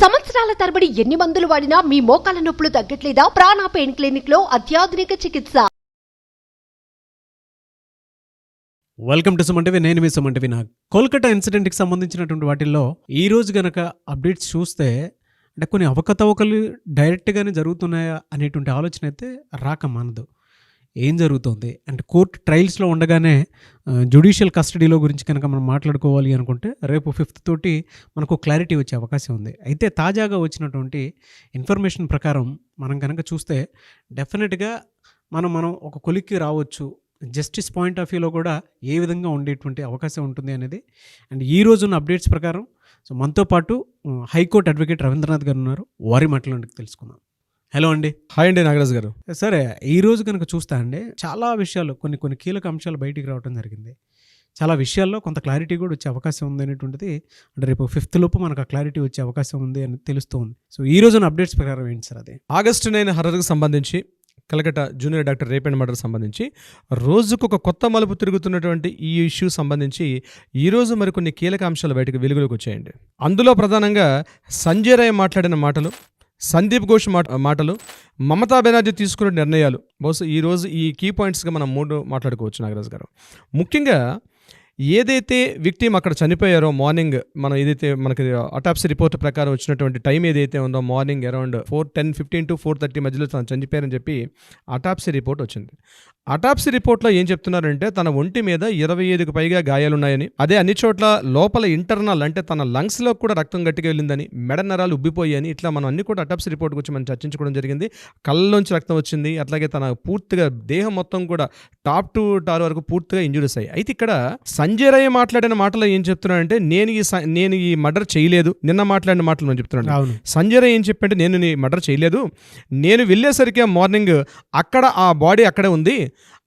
సంవత్సరాల తరబడి ఎన్ని మందులు వాడినా మీ మోకాల నొప్పులు తగ్గట్లేదా? ప్రాణ పెయిన్ క్లినిక్ లో అత్యాధునిక చికిత్స. Welcome to Suman TV. నేను మీ సుమన్ టీవీ. నాకు కోల్కతా ఇన్సిడెంట్కి సంబంధించినటువంటి వాటిల్లో ఈ రోజు గనక అప్డేట్స్ చూస్తే అంటే కొన్ని అవకతవకలు డైరెక్ట్గానే జరుగుతున్నాయా అనేటువంటి ఆలోచన అయితే రాక మానదు. ఏం జరుగుతుంది అంటే కోర్టు ట్రయల్స్లో ఉండగానే జ్యుడిషియల్ కస్టడీలో గురించి కనుక మనం మాట్లాడుకోవాలి అనుకుంటే రేపు 5th తోటి మనకు క్లారిటీ వచ్చే అవకాశం ఉంది. అయితే తాజాగా వచ్చినటువంటి ఇన్ఫర్మేషన్ ప్రకారం మనం కనుక చూస్తే డెఫినెట్గా మనం ఒక కొలిక్కి రావచ్చు. జస్టిస్ పాయింట్ ఆఫ్ వ్యూలో కూడా ఏ విధంగా ఉండేటువంటి అవకాశం ఉంటుంది అనేది అండ్ ఈ రోజున్న అప్డేట్స్ ప్రకారం సో మనతో పాటు హైకోర్టు అడ్వకేట్ రవీంద్రనాథ్ గారు ఉన్నారు. వారి మాటలు తెలుసుకుందాం. హలో అండి. హాయ్ అండి నాగరాజు గారు. సరే, ఈ రోజు కనుక చూస్తా అండి చాలా విషయాలు కొన్ని కీలక అంశాలు బయటికి రావడం జరిగింది. చాలా విషయాల్లో కొంత క్లారిటీ కూడా వచ్చే అవకాశం ఉంది అనేటువంటిది అంటే రేపు 5th లోపు మనకు ఆ క్లారిటీ వచ్చే అవకాశం ఉంది అని తెలుస్తూ ఉంది. సో ఈ రోజున అప్డేట్స్ ప్రకారం ఏంటి సార్? అది ఆగస్టు 9 హర్రర్కి సంబంధించి Calcutta junior doctor rape and murder సంబంధించి రోజుకు ఒక కొత్త మలుపు తిరుగుతున్నటువంటి ఈ ఇష్యూ సంబంధించి ఈరోజు మరికొన్ని కీలక అంశాలు బయటకు వెలుగులోకి వచ్చాయండి. అందులో ప్రధానంగా సంజయ్ రాయ్ మాట్లాడిన మాటలు, సందీప్ ఘోష్ మాటలు, మమతా బెనర్జీ తీసుకున్న నిర్ణయాలు, బహుశా ఈరోజు ఈ కీ పాయింట్స్గా మనం 3 మాట్లాడుకోవచ్చు నాగరాజు గారు. ముఖ్యంగా ఏదైతే విక్టిమ్ అక్కడ చనిపోయారో మార్నింగ్ మనం ఏదైతే మనకి అటాప్సీ రిపోర్ట్ ప్రకారం వచ్చినటువంటి టైం ఏదైతే ఉందో మార్నింగ్ అరౌండ్ 10:15 to 4:30 మధ్యలో తను చనిపోయారని చెప్పి అటాప్సీ రిపోర్ట్ వచ్చింది. అటాప్సీ రిపోర్ట్లో ఏం చెప్తున్నారంటే తన ఒంటి మీద 25కు పైగా గాయాలున్నాయని, అదే అన్ని చోట్ల లోపల ఇంటర్నల్ అంటే తన లంగ్స్లో కూడా రక్తం గట్టిగా వెళ్ళిందని, మెడ నరాలు ఉబ్బిపోయాయని, ఇట్లా మనం అన్ని కూడా అటాప్సీ రిపోర్ట్ గురించి మనం చర్చించుకోవడం జరిగింది. కళ్ళలోంచి రక్తం వచ్చింది, అట్లాగే తన పూర్తిగా దేహం మొత్తం కూడా టాప్ టు టార్ వరకు పూర్తిగా ఇంజురీస్ అయ్యాయి. అయితే ఇక్కడ సంజయ్ రాయ్ మాట్లాడిన మాటలో ఏం చెప్తున్నాడంటే నేను ఈ మర్డర్ చేయలేదు. నిన్న మాట్లాడిన మాటలు నేను చెప్తున్నాను. సంజయ్ రాయ్ ఏం చెప్పంటే నేను ఈ మర్డర్ చేయలేదు, నేను వెళ్ళేసరికి మార్నింగ్ అక్కడ ఆ బాడీ అక్కడే ఉంది,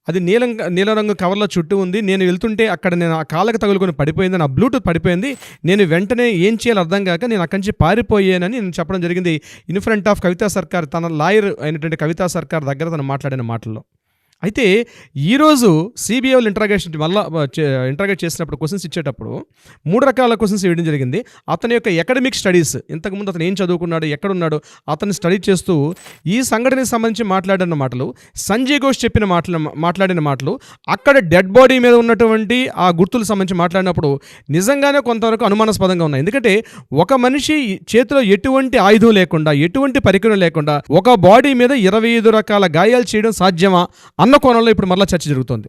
అది నీలం రంగు కవర్లో చుట్టూ ఉంది, నేను వెళ్తుంటే అక్కడ నేను ఆ కాళ్ళకి తగులుకొని పడిపోయింది, నా బ్లూటూత్ పడిపోయింది, నేను వెంటనే ఏం చేయాలో అర్థం కాక నేను అక్కడి నుంచి పారిపోయానని నేను చెప్పడం జరిగింది ఇన్ ఫ్రంట్ ఆఫ్ కవితా సర్కార్, తన లాయర్ అయినటువంటి కవితా సర్కార్ దగ్గర తను మాట్లాడిన మాటల్లో. అయితే ఈరోజు సిబిఐ వాళ్ళు ఇంటరాగేట్ చేసినప్పుడు క్వశ్చన్స్ ఇచ్చేటప్పుడు 3 రకాల క్వశ్చన్స్ ఇవ్వడం జరిగింది. అతని యొక్క అకాడమిక్ స్టడీస్, ఇంతకుముందు అతను ఏం చదువుకున్నాడు, ఎక్కడున్నాడు, అతన్ని స్టడీ చేస్తూ ఈ సంఘటనకి సంబంధించి మాట్లాడిన మాటలు, సంజయ్ ఘోష్ మాట్లాడిన మాటలు, అక్కడ డెడ్ బాడీ మీద ఉన్నటువంటి ఆ గుర్తులకు సంబంధించి మాట్లాడినప్పుడు నిజంగానే కొంతవరకు అనుమానాస్పదంగా ఉన్నాయి. ఎందుకంటే ఒక మనిషి చేతిలో ఎటువంటి ఆయుధం లేకుండా, ఎటువంటి పరికరం లేకుండా ఒక బాడీ మీద 25 రకాల గాయాలు చేయడం సాధ్యమా అన్న కోణంలో ఇప్పుడు మరలా చర్చ జరుగుతోంది.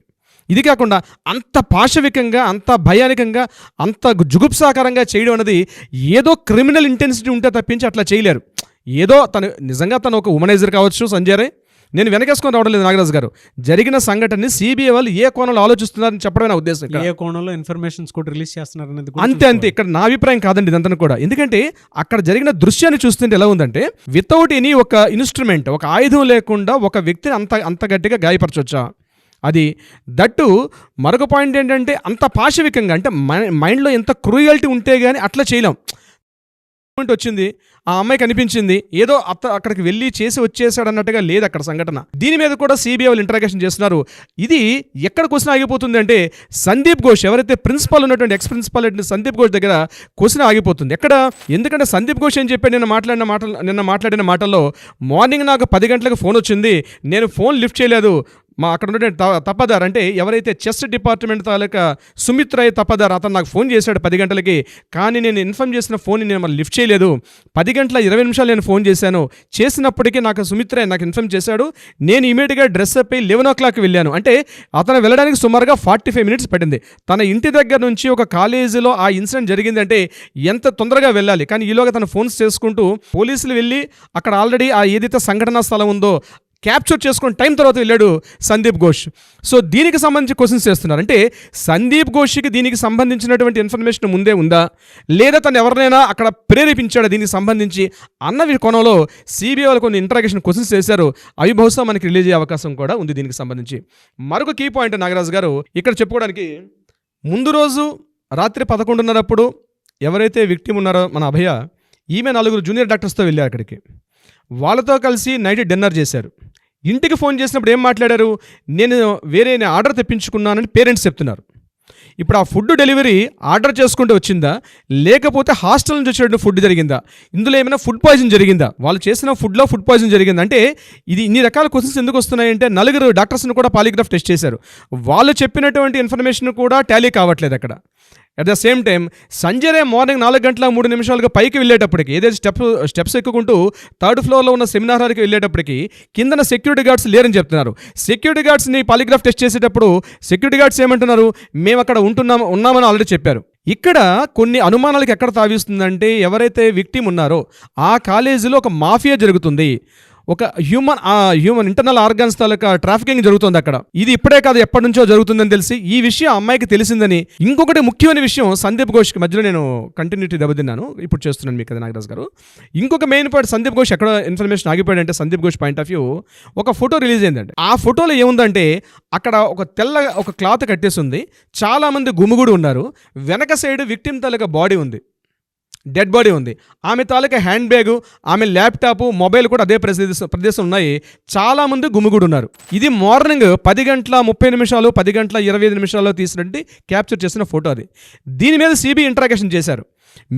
ఇది కాకుండా అంత పాశవికంగా, అంత భయానకంగా, అంత జుగుప్సాకరంగా చేయడం అనేది ఏదో క్రిమినల్ ఇంటెన్సిటీ ఉంటే తప్పించి అట్లా చేయలేరు. ఏదో నిజంగా తను ఒక ఉమనైజర్ కావచ్చు సంజయ్ రాయ్. నేను వెనకేసుకొని రావడం లేదు నాగరాజు గారు. జరిగిన సంఘటనని సిబిఐ వాళ్ళు ఏ కోణంలో ఆలోచిస్తున్నారని చెప్పడమే నా ఉద్దేశం. ఏ కోణంలో ఇన్ఫర్మేషన్స్ కూడా రిలీజ్ చేస్తున్నారు అంతే. ఇక్కడ నా అభిప్రాయం కాదండి ఇదంతా కూడా. ఎందుకంటే అక్కడ జరిగిన దృశ్యాన్ని చూస్తుంటే ఎలా ఉందంటే వితౌట్ ఎనీ ఒక ఇన్స్ట్రుమెంట్, ఒక ఆయుధం లేకుండా ఒక వ్యక్తిని అంత గట్టిగా గాయపరచొచ్చా? అది దట్టు మరొక పాయింట్ ఏంటంటే అంత పాశవికంగా, అంటే మైండ్లో ఎంత క్రూయల్టీ ఉంటే కానీ అట్లా చేయలేం. వచ్చింది, ఆ అమ్మాయి కనిపించింది, ఏదో అక్కడికి వెళ్ళి చేసి వచ్చేసాడు అన్నట్టుగా లేదు అక్కడ సంఘటన. దీని మీద కూడా సిబిఐ వాళ్ళు ఇంటరాగేషన్ చేస్తున్నారు. ఇది ఎక్కడ క్వశ్చన్ ఆగిపోతుంది అంటే సందీప్ ఘోష్, ఎవరైతే ప్రిన్సిపల్ ఉన్నటువంటి ఎక్స్ ప్రిన్సిపల్ సందీప్ ఘోష్ దగ్గర క్వశ్చన్ ఆగిపోతుంది. ఎక్కడ? ఎందుకంటే సందీప్ ఘోష్ ఏం చెప్పాడు నిన్న మాట్లాడిన మాటల్లో, మార్నింగ్ నాకు 10 గంటలకు ఫోన్ వచ్చింది, నేను ఫోన్ లిఫ్ట్ చేయలేదు. అక్కడ ఉన్నటువంటి తప్పదార్ అంటే ఎవరైతే చెస్ డిపార్ట్మెంట్ తాలూకా సుమిత్ రాయ్ తప్పదార్, అతను నాకు ఫోన్ చేశాడు 10 గంటలకి, కానీ నేను ఇన్ఫార్మ్ చేసిన ఫోన్ని నేను మళ్ళీ లిఫ్ట్ చేయలేదు. 10:20 నేను ఫోన్ చేసినప్పటికీ నాకు సుమిత్ రాయ్ నాకు ఇన్ఫార్మ్ చేశాడు. నేను ఇమీడియట్గా డ్రెస్ అప్ అయ్యి 11 o'clock వెళ్ళాను. అంటే అతను వెళ్ళడానికి సుమారుగా 45 minutes పట్టింది. తన ఇంటి దగ్గర నుంచి ఒక కాలేజీలో ఆ ఇన్సిడెంట్ జరిగిందంటే ఎంత తొందరగా వెళ్ళాలి. కానీ ఈలోగా తను ఫోన్స్ చేసుకుంటూ పోలీసులు వెళ్ళి అక్కడ ఆల్రెడీ ఆ ఏదైతే సంఘటనా స్థలం ఉందో క్యాప్చర్ చేసుకుని టైం తర్వాత వెళ్ళాడు సందీప్ ఘోష్. సో దీనికి సంబంధించి క్వశ్చన్స్ చేస్తున్నారు. అంటే సందీప్ ఘోష్కి దీనికి సంబంధించినటువంటి ఇన్ఫర్మేషన్ ముందే ఉందా, లేదా తను ఎవరినైనా అక్కడ ప్రేరేపించాడా దీనికి సంబంధించి అన్న కోణంలో సిబిఐ వాళ్ళు కొన్ని ఇంటరాగేషన్ క్వశ్చన్స్ చేశారు. అవి బహుశా మనకి రిలీజ్ అయ్యే అవకాశం కూడా ఉంది దీనికి సంబంధించి. మరొక కీ పాయింట్ నాగరాజు గారు ఇక్కడ చెప్పుకోవడానికి, ముందు రోజు రాత్రి 11:30 ఎవరైతే విక్టిమ్ ఉన్నారో మన అభయ, ఈమె 4 జూనియర్ డాక్టర్స్తో వెళ్ళారు అక్కడికి. వాళ్ళతో కలిసి నైట్ డిన్నర్ చేశారు. ఇంటికి ఫోన్ చేసినప్పుడు ఏం మాట్లాడారు, నేను ఆర్డర్ తెప్పించుకున్నానని పేరెంట్స్ చెప్తున్నారు. ఇప్పుడు ఆ ఫుడ్ డెలివరీ ఆర్డర్ చేసుకుంటూ వచ్చిందా, లేకపోతే హాస్టల్ నుంచి వచ్చేటువంటి ఫుడ్ జరిగిందా, ఇందులో ఏమైనా ఫుడ్ పాయిజన్ జరిగిందా, వాళ్ళు చేసిన ఫుడ్లో ఫుడ్ పాయిజన్ జరిగిందా అంటే ఇది ఇన్ని రకాల క్వశ్చన్స్ ఎందుకు వస్తున్నాయంటే 4 డాక్టర్స్ని కూడా పాలిగ్రాఫ్ టెస్ట్ చేశారు. వాళ్ళు చెప్పినటువంటి ఇన్ఫర్మేషన్ కూడా టాలీ కావట్లేదు అక్కడ. At the same time Sanjay Roy morning 4:03 పైకి వెళ్ళేటప్పటికి, ఏదైతే స్టెప్స్ ఎక్కుకుంటూ 3rd ఫ్లోర్లో ఉన్న సెమినార్ హాల్కి వెళ్ళేటప్పటికి కిందన సెక్యూరిటీ గార్డ్స్ లేరని చెప్తున్నారు. సెక్యూరిటీ గార్డ్స్ని పాలిగ్రాఫ్ టెస్ట్ చేసేటప్పుడు సెక్యూరిటీ గార్డ్స్ ఏమంటున్నారు, మేము అక్కడ ఉన్నామని ఆల్రెడీ చెప్పారు. ఇక్కడ కొన్ని అనుమానాలకు ఎక్కడ తావిస్తుందంటే, ఎవరైతే విక్టిమ్ ఉన్నారో ఆ కాలేజీలో ఒక మాఫియా జరుగుతుంది, ఒక హ్యూమన్ ఇంటర్నల్ ఆర్గాన్స్ తాలూకా ట్రాఫికింగ్ జరుగుతుంది అక్కడ. ఇది ఇప్పుడే కాదు, ఎప్పటి నుంచో జరుగుతుందని తెలిసి ఈ విషయం అమ్మాయికి తెలిసిందని. ఇంకొకటి ముఖ్యమైన విషయం, సందీప్ ఘోష్కి మధ్యలో నేను కంటిన్యూటీ దెబ్బతిన్నాను, ఇప్పుడు చేస్తున్నాను మీకు కదా నాగరాజ్ గారు. ఇంకొక మెయిన్ పాయింట్, సందీప్ ఘోష్ ఎక్కడ ఇన్ఫర్మేషన్ ఆగిపోయాడంటే, Sandeep Ghosh point of view ఒక ఫోటో రిలీజ్ అయిందండి. ఆ ఫోటోలో ఏముందంటే, అక్కడ ఒక క్లాత్ కట్టేసి ఉంది, చాలా మంది గుమిగూడు ఉన్నారు, వెనక సైడ్ విక్టిమ్ తాలూకా బాడీ ఉంది, డెడ్ బాడీ ఉంది, ఆమె తాలూకా హ్యాండ్ బ్యాగు, ఆమె ల్యాప్టాప్, మొబైల్ కూడా అదే ప్రదేశం ఉన్నాయి, చాలామంది గుమిగూడు ఉన్నారు. ఇది మార్నింగ్ 10:30 10:25 తీసినట్టు క్యాప్చర్ చేసిన ఫోటో అది. దీని మీద సిబిఐ ఇంట్రాగేషన్ చేశారు.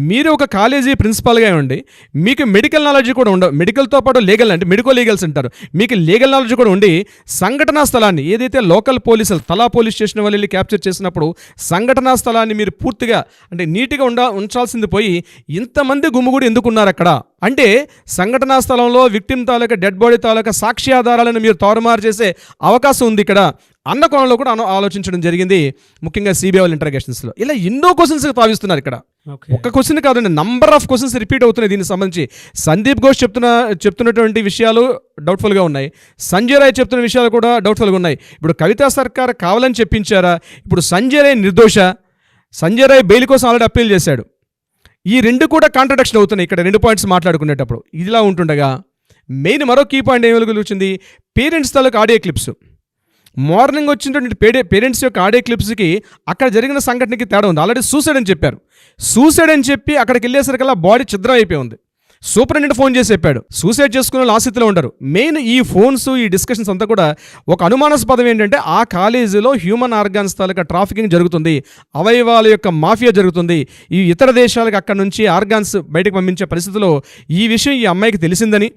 మీరు ఒక కాలేజీ ప్రిన్సిపాల్గా ఉండి మీకు మెడికల్ నాలెడ్జ్ కూడా ఉండవు, మెడికల్తో పాటు లీగల్ అంటే లీగల్స్ అంటారు, మీకు లీగల్ నాలెడ్జ్ కూడా ఉండి సంఘటనా స్థలాన్ని ఏదైతే లోకల్ పోలీసులు తలా పోలీస్ స్టేషన్ వాళ్ళు వెళ్ళి క్యాప్చర్ చేసినప్పుడు సంఘటనా స్థలాన్ని మీరు పూర్తిగా అంటే నీట్గా ఉంచాల్సింది పోయి ఇంతమంది గుమ్ముగూడి ఎందుకున్నారు అక్కడ అంటే, సంఘటనా స్థలంలో విక్టిమ్ తాలూకా డెడ్ బాడీ తాలూకా సాక్షి ఆధారాలను మీరు తారుమారు చేసే అవకాశం ఉంది ఇక్కడ అన్న కోణంలో కూడా ఆలోచించడం జరిగింది, ముఖ్యంగా సిబిఐ వాళ్ళ ఇంటరాగేషన్స్లో. ఇలా ఎన్నో క్వశ్చన్స్ తావిస్తున్నారు ఇక్కడ. ఒక క్వశ్చన్ కాదండి, నంబర్ ఆఫ్ క్వశ్చన్స్ రిపీట్ అవుతున్నాయి దీనికి సంబంధించి. సందీప్ ఘోష్ చెప్తున్నటువంటి విషయాలు డౌట్ఫుల్గా ఉన్నాయి, సంజయ్ రాయ్ చెప్తున్న విషయాలు కూడా డౌట్ఫుల్గా ఉన్నాయి. ఇప్పుడు కవితా సర్కార్ కావాలని చెప్పించారా, ఇప్పుడు సంజయ్ రాయ్ నిర్దోష, సంజయ్ రాయ్ బెయిల్ కోసం ఆల్రెడీ అప్పీల్ చేశాడు, ఈ రెండు కూడా కాంట్రడిక్షన్ అవుతున్నాయి ఇక్కడ 2 పాయింట్స్ మాట్లాడుకునేటప్పుడు. ఇదిలా ఉంటుండగా మెయిన్ మరో కీ పాయింట్ ఏమి వచ్చింది, పేరెంట్స్ తాలూకు ఆడియో క్లిప్స్. మార్నింగ్ వచ్చినటువంటి పేరెంట్స్ యొక్క ఆడియో క్లిప్స్కి అక్కడ జరిగిన సంఘటనకి తేడా ఉంది. ఆల్రెడీ సూసైడ్ అని చెప్పారు, సూసైడ్ అని చెప్పి అక్కడికి వెళ్ళేసరికల్లా బాడీ ఛిద్రం అయిపోయి ఉంది. సూపరింటెండెంట్ ఫోన్ చేసి చెప్పాడు సూసైడ్ చేసుకునే వాళ్ళు ఆసక్తిలో ఉండరు. మెయిన్ ఈ ఫోన్స్, ఈ డిస్కషన్స్ అంతా కూడా ఒక అనుమానాస్పదం ఏంటంటే, ఆ కాలేజీలో హ్యూమన్ ఆర్గాన్స్ తాలూకా ట్రాఫికింగ్ జరుగుతుంది, అవయవాల యొక్క మాఫియా జరుగుతుంది, ఈ ఇతర దేశాలకు అక్కడ నుంచి ఆర్గాన్స్ బయటకు పంపించే పరిస్థితిలో ఈ విషయం ఈ అమ్మాయికి తెలిసిందని,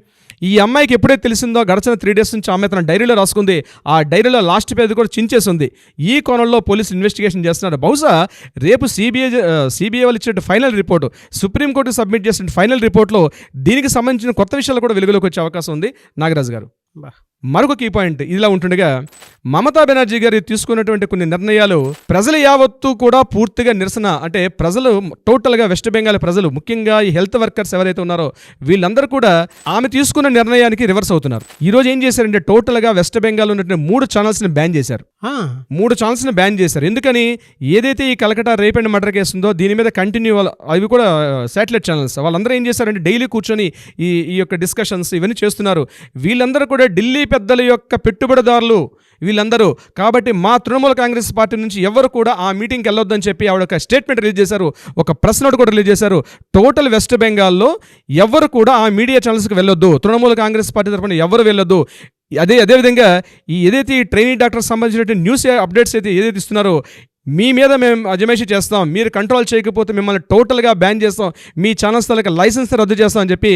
ఈ అమ్మాయికి ఎప్పుడైతే తెలిసిందో గడిచిన 3 days నుంచి ఆమె తన డైరీలో రాసుకుంది, ఆ డైరీలో లాస్ట్ పేజ్ కూడా చించేసింది. ఈ కోణంలో పోలీసు ఇన్వెస్టిగేషన్ చేస్తున్నారు. బహుశా రేపు సిబిఐ వాళ్ళు ఇచ్చే ఫైనల్ రిపోర్టు, సుప్రీంకోర్టు సబ్మిట్ చేసిన ఫైనల్ రిపోర్ట్లో దీనికి సంబంధించిన కొత్త విషయాలు కూడా వెలుగులోకి వచ్చే అవకాశం ఉంది. నాగరాజు గారు, మరొక కీ పాయింట్ ఇదిలా ఉంటుండగా, మమతా బెనర్జీ గారు తీసుకున్నటువంటి కొన్ని నిర్ణయాలు ప్రజలు యావత్తు కూడా పూర్తిగా నిరసన, అంటే ప్రజలు టోటల్గా వెస్ట్ బెంగాల్ ప్రజలు, ముఖ్యంగా ఈ హెల్త్ వర్కర్స్ ఎవరైతే ఉన్నారో వీళ్ళందరూ కూడా ఆమె తీసుకున్న నిర్ణయానికి రివర్స్ అవుతున్నారు. ఈ రోజు ఏం చేశారంటే, టోటల్గా వెస్ట్ బెంగాల్ ఉన్నటువంటి 3 ఛానల్స్ని బ్యాన్ చేశారు. 3 ఛానల్స్ని బ్యాన్ చేశారు. ఎందుకని, ఏదైతే ఈ Calcutta rape and murder case ఉందో దీని మీద కంటిన్యూ అవి కూడా శాటిలైట్ ఛానల్స్ వాళ్ళందరూ ఏం చేశారంటే డైలీ కూర్చొని ఈ యొక్క డిస్కషన్స్ ఇవన్నీ చేస్తున్నారు. వీళ్ళందరూ కూడా ఢిల్లీ పెద్దల యొక్క పెట్టుబడిదారులు వీళ్ళందరూ. కాబట్టి మా తృణమూల కాంగ్రెస్ పార్టీ నుంచి ఎవరు కూడా ఆ మీటింగ్కి వెళ్ళొద్దని చెప్పి ఆవిడ ఒక స్టేట్మెంట్ రిలీజ్ చేశారు, ఒక ప్రెస్ నోట్ కూడా రిలీజ్ చేశారు. టోటల్ వెస్ట్ బెంగాల్లో ఎవరు కూడా ఆ మీడియా ఛానల్స్కి వెళ్ళొద్దు, తృణమూల కాంగ్రెస్ పార్టీ తరఫున ఎవరు వెళ్ళొద్దు. అదేవిధంగా ఏదైతే ఈ ట్రైనింగ్ డాక్టర్ సంబంధించిన న్యూస్ అప్డేట్స్ అయితే ఏదైతే ఇస్తున్నారో, మీ మీద మేము అజమాయిషీ చేస్తాం, మీరు కంట్రోల్ చేయకపోతే మిమ్మల్ని టోటల్గా బ్యాన్ చేస్తాం, మీ ఛానల్స్ తాలూకా లైసెన్స్ రద్దు చేస్తాం అని చెప్పి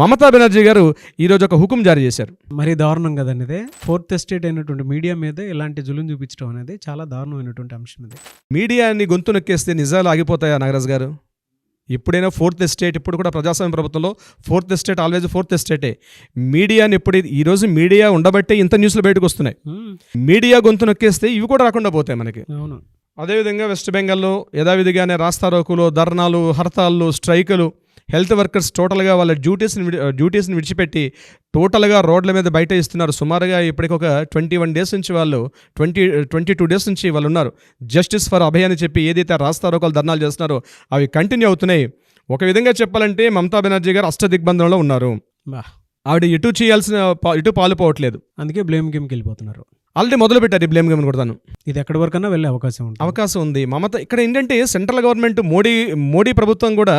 మమతా బెనర్జీ గారు ఈరోజు ఒక హుకుం జారీ చేశారు. మరి దారుణం కదండి ఇదే. 4th ఎస్టేట్ అయినటువంటి మీడియా మీద ఇలాంటి జులుం చూపించడం అనేది చాలా దారుణమైనటువంటి అంశం ఇది. మీడియాని గొంతు నొక్కేస్తే నిజాలు ఆగిపోతాయా నాగరాజు గారు? ఎప్పుడైనా 4th ఎస్టేట్, ఇప్పుడు కూడా ప్రజాస్వామ్య ప్రభుత్వంలో 4th ఎస్టేట్ ఆల్వేజ్ 4th ఎస్టేటే. మీడియాని ఈరోజు మీడియా ఉండబట్టే ఇంత న్యూస్లు బయటకు వస్తున్నాయి. మీడియా గొంతు నొక్కేస్తే ఇవి కూడా రాకుండా పోతాయి మనకి. అవును. అదేవిధంగా వెస్ట్ బెంగాల్లో యథావిధిగానే రాస్తారోకులు, ధర్నాలు, హర్తాళ్ళు, స్ట్రైకులు, హెల్త్ వర్కర్స్ టోటల్గా వాళ్ళ డ్యూటీస్ని విడిచిపెట్టి టోటల్గా రోడ్ల మీద బయట ఇస్తున్నారు. సుమారుగా ఇప్పటికి ఒక 21 days నుంచి వాళ్ళు 22 days నుంచి వాళ్ళు ఉన్నారు. జస్టిస్ ఫర్ అభయ్ అని చెప్పి ఏదైతే రాస్తారోకాలు, ధర్నాలు చేస్తున్నారో అవి కంటిన్యూ అవుతున్నాయి. ఒక విధంగా చెప్పాలంటే మమతా బెనర్జీ గారు అష్టదిగ్బంధంలో ఉన్నారు. ఆవిడ ఇటు పాలు పోవట్లేదు, అందుకే బ్లేమ్ గేమ్కి వెళ్ళిపోతున్నారు. ఆల్రెడీ మొదలు పెట్టారు ఈ బ్లేమ్ గేమ్ కొడతాను. ఇది ఎక్కడి వరకన్నా వెళ్ళే అవకాశం ఉంది. మమత ఇక్కడ ఏంటంటే సెంట్రల్ గవర్నమెంట్ మోడీ ప్రభుత్వం కూడా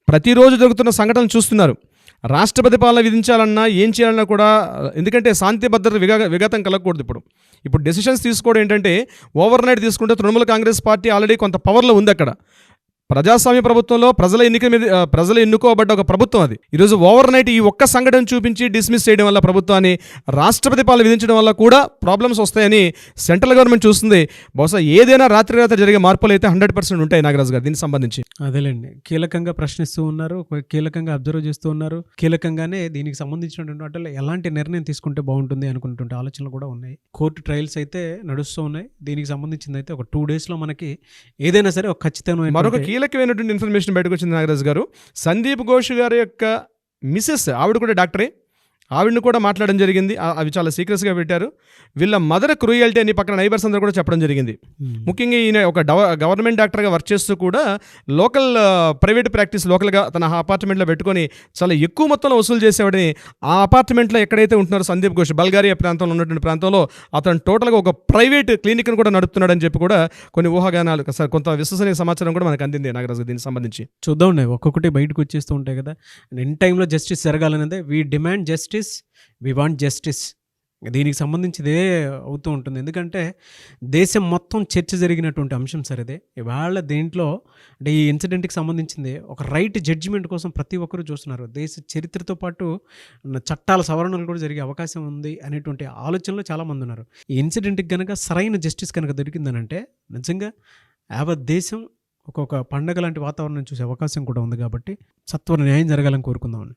ప్రతిరోజు జరుగుతున్న సంఘటనలు చూస్తున్నారు. రాష్ట్రపతి పాలన విధించాలన్నా ఏం చేయాలన్నా కూడా ఎందుకంటే శాంతి భద్రత విఘాతం కలగకూడదు. ఇప్పుడు డెసిషన్స్ తీసుకోవడం ఏంటంటే ఓవర్ నైట్ తీసుకుంటే తృణమూల కాంగ్రెస్ పార్టీ ఆల్రెడీ కొంత పవర్లో ఉంది అక్కడ. ప్రజాస్వామ్య ప్రభుత్వంలో ప్రజలు ఎన్నుకోబడ్డ ఒక ప్రభుత్వం అది. ఈరోజు ఓవర్ నైట్ ఈ ఒక్క సంఘటన చూపించి డిస్మిస్ చేయడం వల్ల ప్రభుత్వాన్ని రాష్ట్రపతి పాలన విధించడం వల్ల కూడా ప్రాబ్లమ్స్ వస్తాయని సెంట్రల్ గవర్నమెంట్ చూస్తుంది. బహుశా ఏదైనా రాత్రి జరిగే మార్పులు అయితే 100% ఉంటాయి నాగరాజు గారు దీనికి సంబంధించి. అదేలేండి, కీలకంగా ప్రశ్నిస్తూ ఉన్నారు, కీలకంగా అబ్జర్వ్ చేస్తూ ఉన్నారు, కీలకంగానే దీనికి సంబంధించినటువంటి వాటిలో ఎలాంటి నిర్ణయం తీసుకుంటే బాగుంటుంది అనుకున్నటువంటి ఆలోచనలు కూడా ఉన్నాయి. కోర్టు ట్రయల్స్ అయితే నడుస్తూ ఉన్నాయి. దీనికి సంబంధించింది అయితే ఒక 2 daysలో మనకి ఏదైనా సరే ఒక ఖచ్చితమైన మరొక కీలకమైనటువంటి ఇన్ఫర్మేషన్ బయటకు వచ్చింది నాగరాజు గారు. సందీప్ ఘోష్ గారి యొక్క మిసెస్, ఆవిడ కూడా డాక్టరే, ఆవిడని కూడా మాట్లాడడం జరిగింది. అవి చాలా సీక్రెట్స్గా పెట్టారు. వీళ్ళ మదర్ క్రూయల్టీ అని పక్కన నైబర్స్ అందరూ కూడా చెప్పడం జరిగింది. ముఖ్యంగా ఈయన ఒక గవర్నమెంట్ డాక్టర్గా వర్క్ చేస్తూ కూడా లోకల్ ప్రైవేట్ ప్రాక్టీస్ లోకల్గా తన అపార్ట్మెంట్లో పెట్టుకొని చాలా ఎక్కువ మొత్తంలో వసూలు చేసేవాడిని. ఆ అపార్ట్మెంట్లో ఎక్కడైతే ఉంటున్నారో సందీప్ ఘోష్, బల్గారియా ప్రాంతంలో ఉన్నటువంటి ప్రాంతంలో అతను టోటల్గా ఒక ప్రైవేట్ క్లినిక్ను కూడా నడుపుతున్నాడని చెప్పి కూడా కొన్ని ఊహాగానాలు, కొంత విశ్వసనీయ సమాచారం కూడా మనకు అందింది నాగరాజు దీనికి సంబంధించి. చూద్దాం, ఒక్కొక్కటి బయటకు వచ్చేస్తూ ఉంటాయి కదా. ఇన్ టైంలో జస్టిస్ జరగాలనేదే we demand justice, we want justice. దీనికి సంబంధించిదే అవుతూ ఉంటుంది. ఎందుకంటే దేశం మొత్తం చర్చ జరిగినటువంటి అంశం సార్ ఇదే. ఇవాళ దీంట్లో అంటే ఈ ఇన్సిడెంట్కి సంబంధించింది ఒక రైట్ జడ్జిమెంట్ కోసం ప్రతి ఒక్కరూ చూస్తున్నారు. దేశ చరిత్రతో పాటు చట్టాల సవరణలు కూడా జరిగే అవకాశం ఉంది అనేటువంటి ఆలోచనలో చాలామంది ఉన్నారు. ఈ ఇన్సిడెంట్కి కనుక సరైన జస్టిస్ కనుక దొరికిందనంటే నిజంగా యావత్ దేశం ఒక్కొక్క పండగ లాంటి వాతావరణం చూసే అవకాశం కూడా ఉంది. కాబట్టి సత్వర న్యాయం జరగాలని కోరుకుందామని.